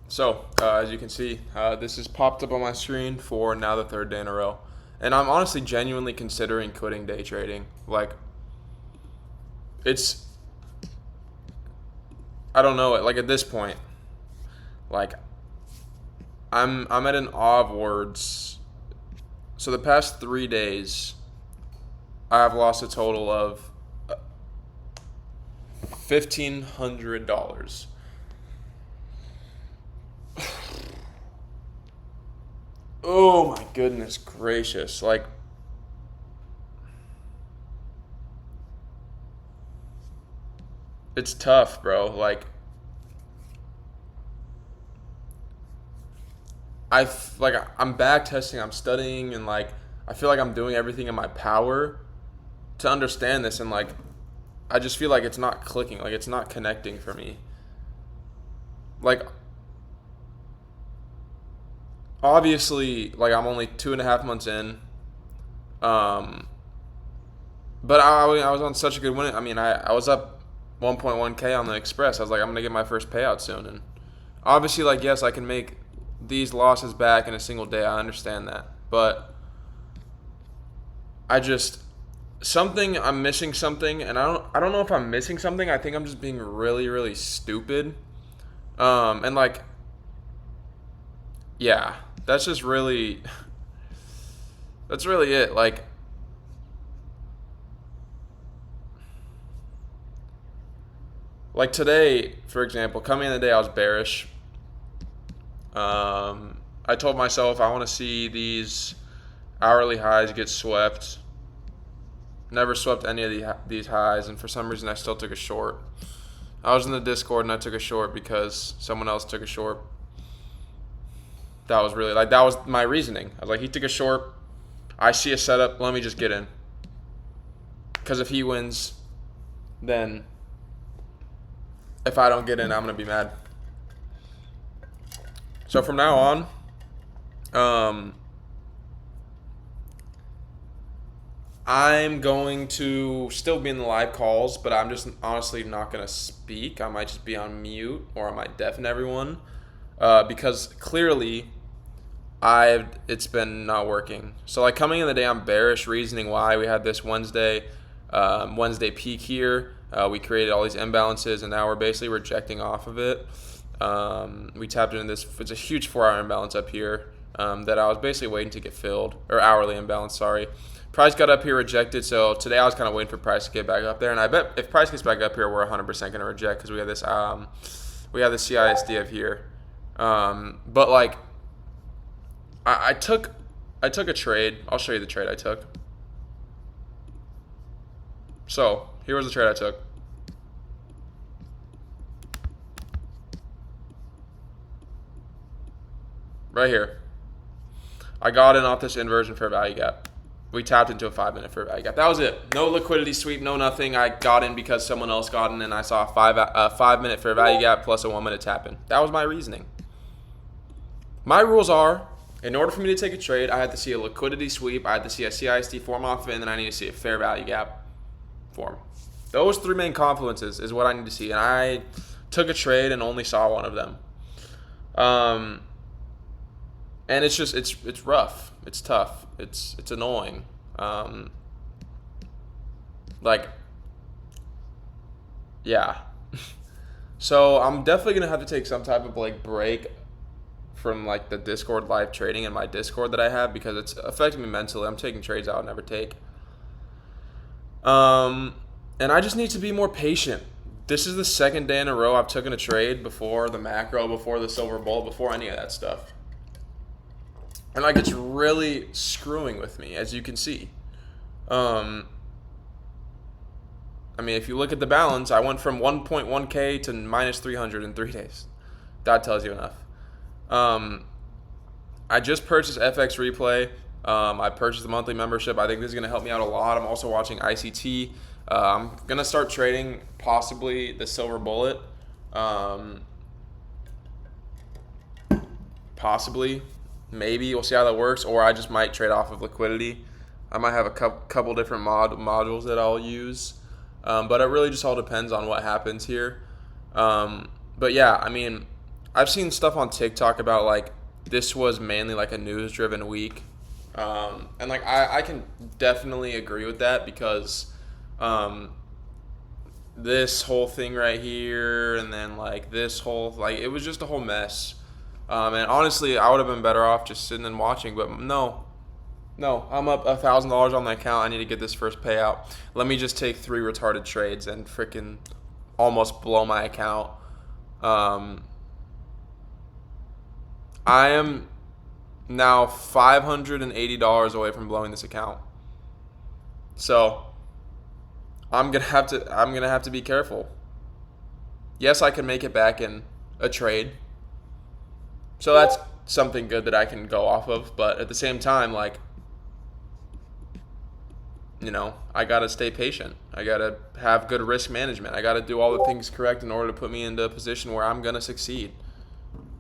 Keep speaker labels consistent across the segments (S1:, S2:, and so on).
S1: As you can see, this has popped up on my screen for now the third day in a row. And I'm honestly genuinely considering quitting day trading. Like, it's, I don't know, like at this point, like, I'm at an awe of words. So the past 3 days, I've lost a total of $1,500. Oh my goodness gracious. Like, it's tough, bro. Like, I'm back testing, I'm studying, and like, I feel like I'm doing everything in my power to understand this, and like, I just feel like it's not clicking, like, it's not connecting for me. Like, obviously, like, I'm only 2.5 months in. Um, but I was on such a good win. I mean, I was up 1.1K on the Express. I was like, I'm gonna get my first payout soon, and obviously, like, yes, I can make these losses back in a single day. I understand that, but I just something I'm missing something, and I don't know if I'm missing something. I think I'm just being really really stupid. And like, yeah, that's just really that's really it. Like today, for example, coming in the day, I was bearish. I told myself I want to see these hourly highs get swept. Never swept any of these highs, and for some reason, I still took a short. I was in the Discord and I took a short because someone else took a short. That was really like that was my reasoning. I was like, he took a short. I see a setup. Let me just get in. Because if he wins, then if I don't get in, I'm gonna be mad. So from now on, um, I'm going to still be in the live calls, but I'm just honestly not gonna speak. I might just be on mute or I might deafen everyone, because clearly I've it's been not working. So like coming in the day, I'm bearish, reasoning why we had this Wednesday peak here. We created all these imbalances, and now we're basically rejecting off of it. We tapped into this. It's a huge 4-hour imbalance up here, that I was basically waiting to get filled, or hourly imbalance. Sorry, price got up here, rejected. So today I was kind of waiting for price to get back up there, and I bet if price gets back up here, we're 100% going to reject because we have this CISD up here. But like I took a trade. I'll show you the trade I took. So here was the trade I took. Right here. I got in off this inversion fair value gap. We tapped into a 5-minute fair value gap. That was it. No liquidity sweep, no nothing. I got in because someone else got in, and I saw a 5-minute fair value gap plus a 1-minute tap in. That was my reasoning. My rules are, in order for me to take a trade, I had to see a liquidity sweep, I had to see a CISD form off of it, and then I need to see a fair value gap form. Those three main confluences is what I need to see, and I took a trade and only saw one of them. And it's just it's rough, it's tough, it's annoying. Like, yeah. So I'm definitely gonna have to take some type of like break from like the Discord live trading in my Discord that I have because it's affecting me mentally. I'm taking trades I would never take. Um, and I just need to be more patient. This is the second day in a row I've taken a trade before the macro, before the silver bullet, before any of that stuff. And like it's really screwing with me, as you can see. Um, I mean, if you look at the balance, I went from 1.1K to minus 300 in 3 days. That tells you enough. Um, I just purchased FX Replay. I purchased the monthly membership. I think this is going to help me out a lot. I'm also watching ICT. I'm going to start trading possibly the silver bullet. Um, Possibly. Maybe. We'll see how that works. Or I just might trade off of liquidity. I might have a couple different modules that I'll use. But it really just all depends on what happens here. But yeah, I mean, I've seen stuff on TikTok about like this was mainly like a news driven week. And like I can definitely agree with that because um, this whole thing right here and then like this whole like it was just a whole mess. And honestly, I would have been better off just sitting and watching, but no, I'm up $1,000 on the account. I need to get this first payout. Let me just take three retarded trades and freaking almost blow my account. Um, I am now $580 away from blowing this account. So I'm gonna have to be careful. Yes, I can make it back in a trade. So that's something good that I can go off of, but at the same time, like, I gotta stay patient. I gotta have good risk management. I gotta do all the things correct in order to put me into a position where I'm gonna succeed.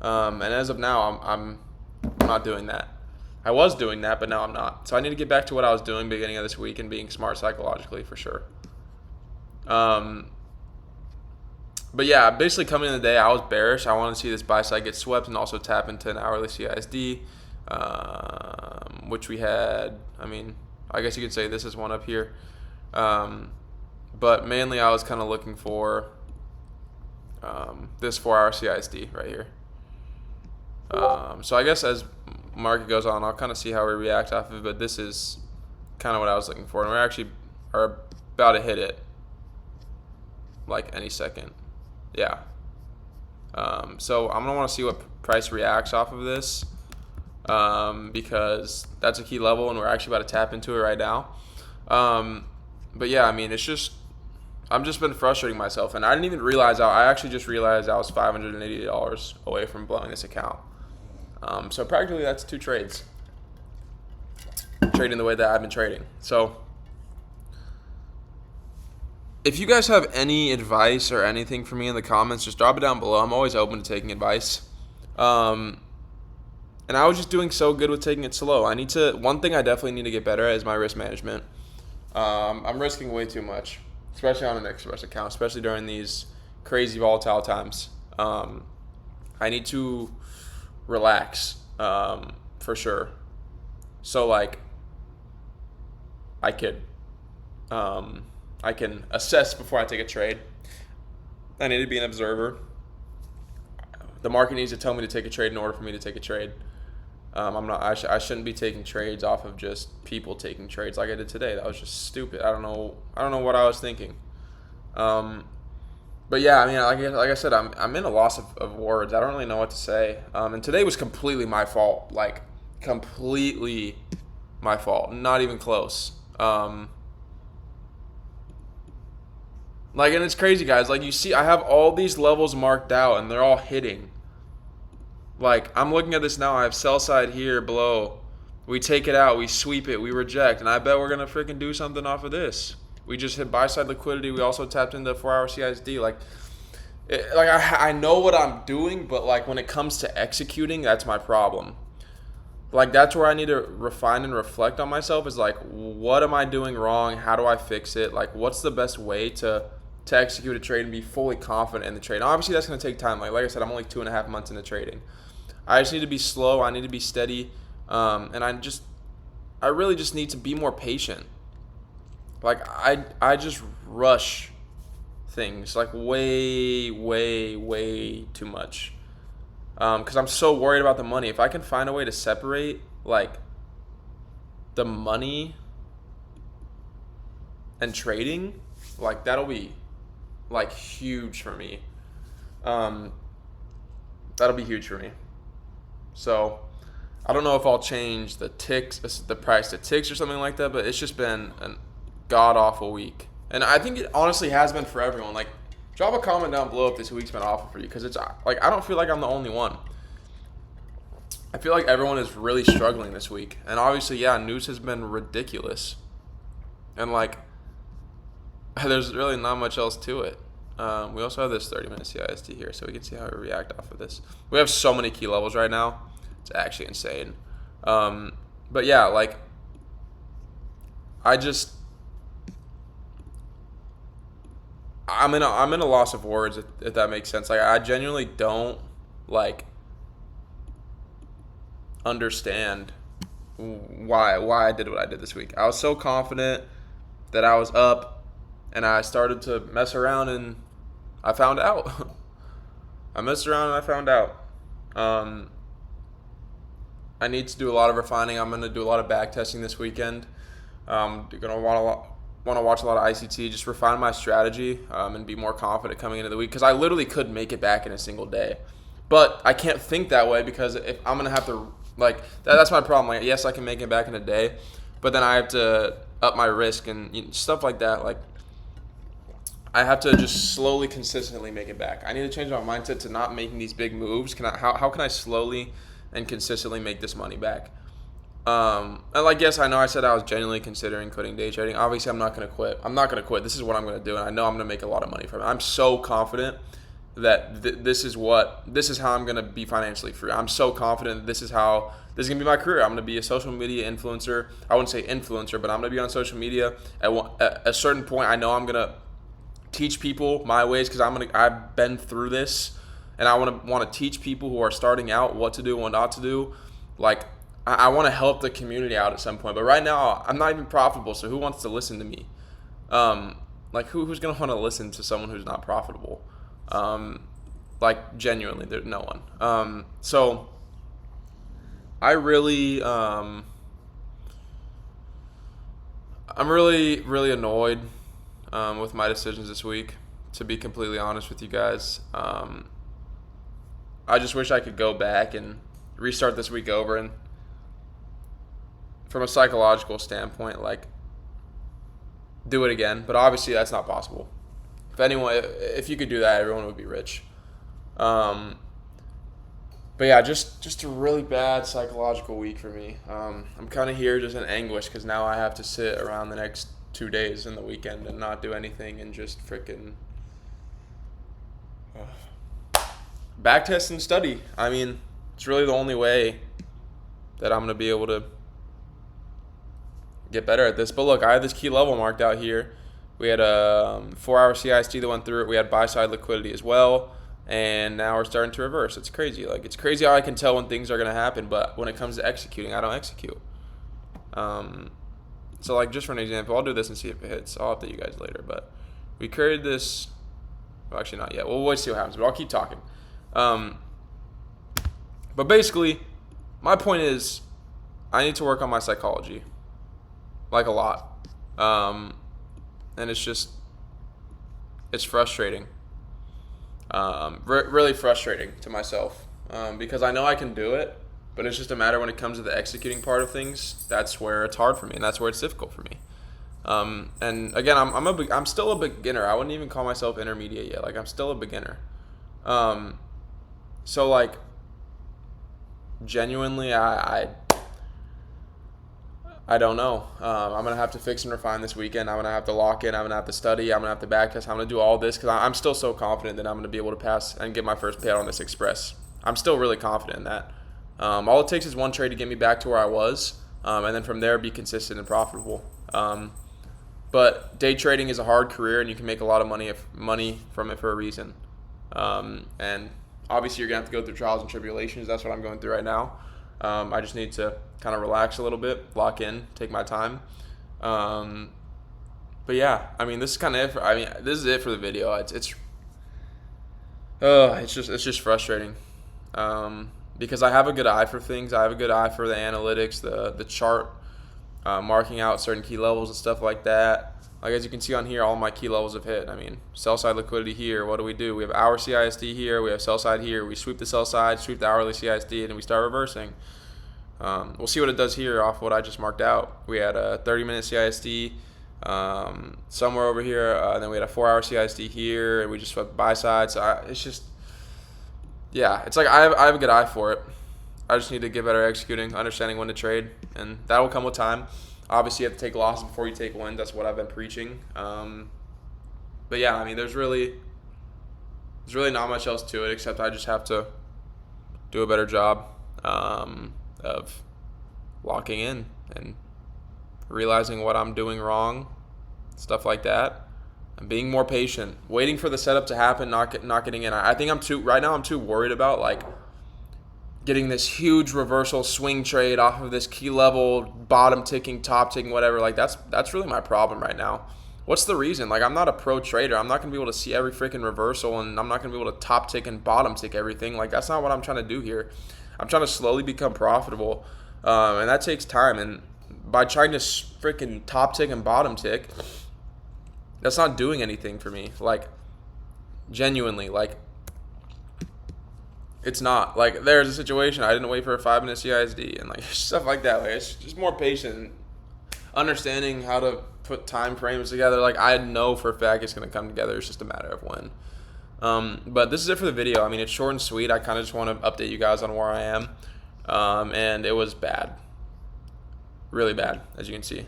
S1: And as of now, I'm not doing that. I was doing that, but now I'm not. So I need to get back to what I was doing beginning of this week and being smart psychologically for sure. Um, but yeah, basically coming in the day, I was bearish. I wanted to see this buy side get swept and also tap into an hourly CISD, which we had. I mean, I guess you could say this is one up here. Um, but mainly I was kind of looking for this 4-hour CISD right here. So I guess as market goes on, I'll kind of see how we react off of it. But this is kind of what I was looking for, and we actually are about to hit it like any second. Yeah. So I'm gonna want to see what price reacts off of this, because that's a key level, and we're actually about to tap into it right now. But yeah, I mean, I'm just been frustrating myself, and I didn't even realize I actually just realized I was $580 away from blowing this account. So practically that's two trades, trading the way that I've been trading. So if you guys have any advice or anything for me in the comments, just drop it down below. I'm always open to taking advice. And I was just doing so good with taking it slow. One thing I definitely need to get better at is my risk management. I'm risking way too much, especially on an Express account, especially during these crazy volatile times. I need to relax, for sure. So like, I can assess before I take a trade. I need to be an observer. The market needs to tell me to take a trade in order for me to take a trade. I'm not. I shouldn't be taking trades off of just people taking trades like I did today. That was just stupid. I don't know what I was thinking. But yeah, I mean, like I said, I'm in a loss of words. I don't really know what to say. And today was completely my fault. Like completely my fault. Not even close. Like, and it's crazy, guys. Like, you see, I have all these levels marked out, and they're all hitting. Like, I'm looking at this now. I have sell side here below. We take it out. We sweep it. We reject. And I bet we're going to freaking do something off of this. We just hit buy side liquidity. We also tapped into 4-hour CISD. I know what I'm doing, but, like, when it comes to executing, that's my problem. Like, that's where I need to refine and reflect on myself is, like, what am I doing wrong? How do I fix it? Like, what's the best way to execute a trade and be fully confident in the trade? Now, obviously, that's going to take time. Like I said, I'm only 2.5 months into trading. I just need to be slow. I need to be steady. And I really just need to be more patient. Like, I just rush things, like, way, way, way too much. Because I'm so worried about the money. If I can find a way to separate, like, the money and trading, like, that'll be, like, huge for me. That'll be huge for me. So, I don't know if I'll change the price to ticks or something like that, but it's just been a god-awful week. And I think it honestly has been for everyone. Like, drop a comment down below if this week's been awful for you, because it's, like, I don't feel like I'm the only one. I feel like everyone is really struggling this week. And obviously, yeah, news has been ridiculous. And, like, there's really not much else to it. We also have this 30-minute CISD here, so we can see how we react off of this. We have so many key levels right now. It's actually insane. But yeah, like, I'm in a loss of words, if that makes sense. Like, I genuinely don't like understand why I did what I did this week. I was so confident that I was up, and I started to mess around, and I found out. I messed around and I found out. I need to do a lot of refining. I'm going to do a lot of back testing this weekend. I'm going to want to watch a lot of ICT, just refine my strategy, and be more confident coming into the week, because I literally could make it back in a single day. But I can't think that way, because if I'm going to have to, like, that's my problem. Like, yes, I can make it back in a day, but then I have to up my risk and stuff like that. Like, I have to just slowly, consistently make it back. I need to change my mindset to not making these big moves. How can I slowly and consistently make this money back? And like, yes, I know I said I was genuinely considering quitting day trading. Obviously, I'm not going to quit. I'm not going to quit. This is what I'm going to do, and I know I'm going to make a lot of money from it. I'm so confident that this is how I'm going to be financially free. I'm so confident that this is going to be my career. I'm going to be a social media influencer. I wouldn't say influencer, but I'm going to be on social media. At a certain point, I know I'm going to teach people my ways, because I've been through this, and I want to teach people who are starting out what to do and what not to do. Like, I want to help the community out at some point, but right now I'm not even profitable. So who wants to listen to me? Like, who's gonna want to listen to someone who's not profitable? Like, genuinely, there's no one. So I really, I'm really, really annoyed with my decisions this week, to be completely honest with you guys. I just wish I could go back and restart this week over, and from a psychological standpoint, like, do it again. But obviously that's not possible. If you could do that, everyone would be rich. But yeah, just a really bad psychological week for me. I'm kind of here just in anguish, because now I have to sit around the next 2 days in the weekend and not do anything, and just freaking backtest and study. I mean, it's really the only way that I'm going to be able to get better at this. But look, I have this key level marked out here. We had a 4-hour CIST that went through it. We had buy side liquidity as well, and now we're starting to reverse. It's crazy. Like, it's crazy how I can tell when things are going to happen, but when it comes to executing, I don't execute. So, like, just for an example, I'll do this and see if it hits. I'll update you guys later. But we created this. Well, actually, not yet. We'll wait to see what happens, but I'll keep talking. But basically, my point is, I need to work on my psychology, like, a lot. And it's frustrating. Really frustrating to myself, because I know I can do it, but it's just a matter when it comes to the executing part of things. That's where it's hard for me, and that's where it's difficult for me. And again, I'm still a beginner. I wouldn't even call myself intermediate yet. Like, I'm still a beginner. So, like, genuinely, I don't know. I'm going to have to fix and refine this weekend. I'm going to have to lock in. I'm going to have to study. I'm going to have to backtest. I'm going to do all this, because I'm still so confident that I'm going to be able to pass and get my first payout on this Express. I'm still really confident in that. All it takes is one trade to get me back to where I was, and then from there be consistent and profitable. But day trading is a hard career, and you can make a lot of money from it for a reason. And obviously you're going to have to go through trials and tribulations. That's what I'm going through right now. I just need to kind of relax a little bit, lock in, take my time. But yeah, I mean, this is kind of it. This is it for the video. It's just frustrating. Because I have a good eye for things. I have a good eye for the analytics, the chart, marking out certain key levels and stuff like that. Like, as you can see on here, all my key levels have hit. I mean, sell side liquidity here. What do? We have hour CISD here. We have sell side here. We sweep the sell side, sweep the hourly CISD, and then we start reversing. We'll see what it does here off what I just marked out. We had a 30-minute CISD somewhere over here. Then we had a 4-hour CISD here, and we just swept buy side. So it's just, yeah, it's like I have a good eye for it. I just need to get better at executing, understanding when to trade, and that will come with time. Obviously, you have to take losses before you take wins. That's what I've been preaching. But yeah, I mean, there's really not much else to it, except I just have to do a better job of locking in and realizing what I'm doing wrong, stuff like that, and being more patient, waiting for the setup to happen, not getting in. I think I'm too worried about, like, getting this huge reversal swing trade off of this key level, bottom ticking, top ticking, whatever. Like that's really my problem right now. What's the reason? Like, I'm not a pro trader. I'm not going to be able to see every freaking reversal, and I'm not going to be able to top tick and bottom tick everything. Like, that's not what I'm trying to do here. I'm trying to slowly become profitable, and that takes time. And by trying to freaking top tick and bottom tick, that's not doing anything for me. Like, genuinely, like, it's not. Like, there's a situation, I didn't wait for a 5-minute CISD, and, like, stuff like that. Like, it's just more patient, understanding how to put time frames together. Like, I know for a fact it's going to come together. It's just a matter of when. But this is it for the video. I mean, it's short and sweet. I kind of just want to update you guys on where I am. And it was bad. Really bad, as you can see.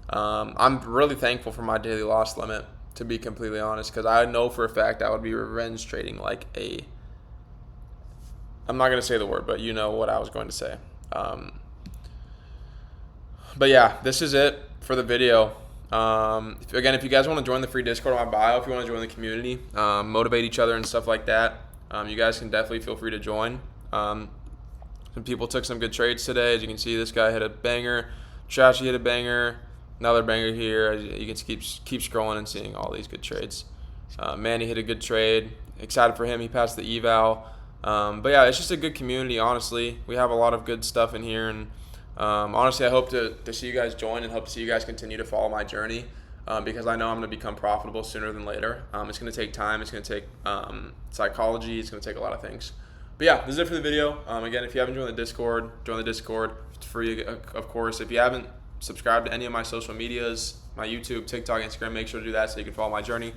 S1: I'm really thankful for my daily loss limit, to be completely honest, because I know for a fact I would be revenge trading like a... I'm not going to say the word, but you know what I was going to say. But yeah, this is it for the video. Again, if you guys want to join the free Discord on my bio, if you want to join the community, motivate each other and stuff like that, you guys can definitely feel free to join. Some people took some good trades today. As you can see, this guy hit a banger. Trashy hit a banger. Another banger here. You can keep scrolling and seeing all these good trades. Manny hit a good trade. Excited for him. He passed the eval. But yeah, it's just a good community, honestly. We have a lot of good stuff in here, and honestly, I hope to see you guys join, and hope to see you guys continue to follow my journey, because I know I'm going to become profitable sooner than later. It's going to take time. It's going to take psychology. It's going to take a lot of things. But yeah, this is it for the video. Again, if you haven't joined the Discord, join the Discord. It's free, of course. If you haven't subscribed to any of my social medias, my YouTube, TikTok, Instagram, make sure to do that so you can follow my journey.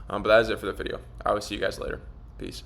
S1: But that is it for the video. I will see you guys later. Peace.